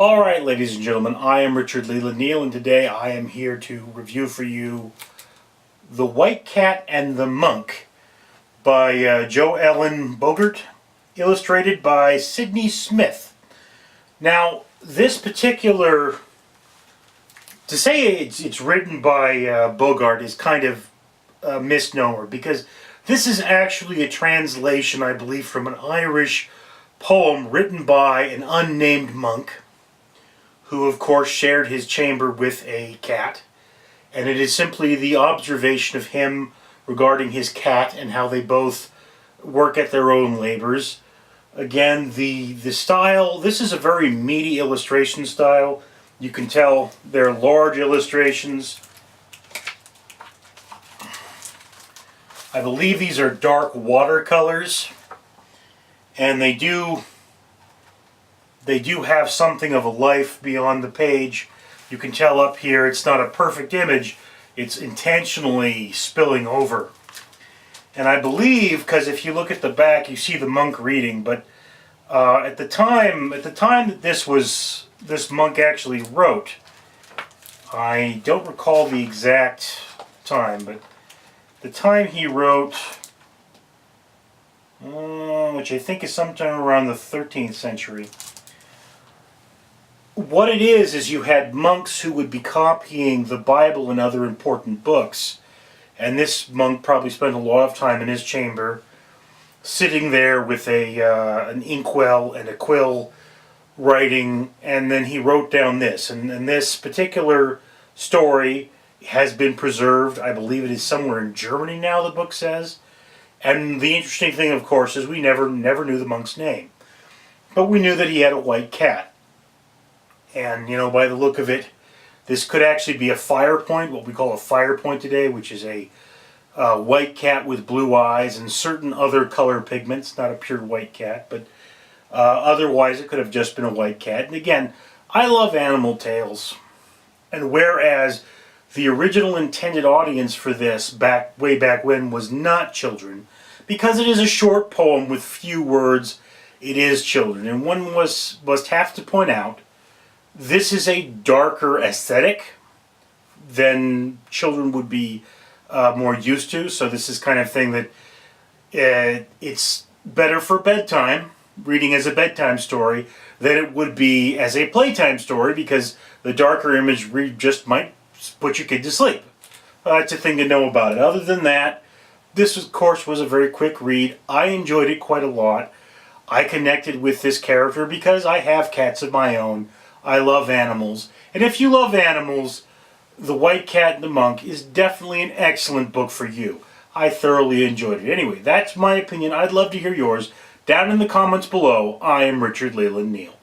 Alright, ladies and gentlemen, I am Richard Leland Neal, and today I am here to review for you The White Cat and the Monk by Joe Ellen Bogart, illustrated by Sidney Smith. Now, this particular, to say it's written by Bogart is kind of a misnomer, because this is actually a translation, I believe, from an Irish poem written by an unnamed monk, who of course shared his chamber with a cat, and it is simply the observation of him regarding his cat and how they both work at their own labors. Again, the style, this is a very meaty illustration style. You can tell they're large illustrations. I believe these are dark watercolors, and they do have something of a life beyond the page. You can tell up here it's not a perfect image, it's intentionally spilling over. And I believe, because if you look at the back you see the monk reading, but at the time that this monk actually wrote, I don't recall the exact time, but the time he wrote, which I think is sometime around the 13th century. What it is you had monks who would be copying the Bible and other important books, and this monk probably spent a lot of time in his chamber sitting there with an inkwell and a quill writing, and then he wrote down this, and this particular story has been preserved. I believe it is somewhere in Germany now, the book says. And the interesting thing, of course, is we never knew the monk's name, but we knew that he had a white cat. And, you know, by the look of it, this could actually be a fire point, what we call a fire point today, which is a white cat with blue eyes and certain other color pigments, not a pure white cat, but otherwise it could have just been a white cat. And again, I love animal tales. And whereas the original intended audience for this, way back when, was not children, because it is a short poem with few words, it is children. And one must have to point out, this is a darker aesthetic than children would be more used to. So this is kind of thing that it's better for bedtime, reading as a bedtime story, than it would be as a playtime story, because the darker imagery just might put your kid to sleep. That's a thing to know about it. Other than that, this of course was a very quick read. I enjoyed it quite a lot. I connected with this character because I have cats of my own. I love animals. And if you love animals, The White Cat and the Monk is definitely an excellent book for you. I thoroughly enjoyed it. Anyway, that's my opinion. I'd love to hear yours. Down in the comments below, I am Richard Leland Neal.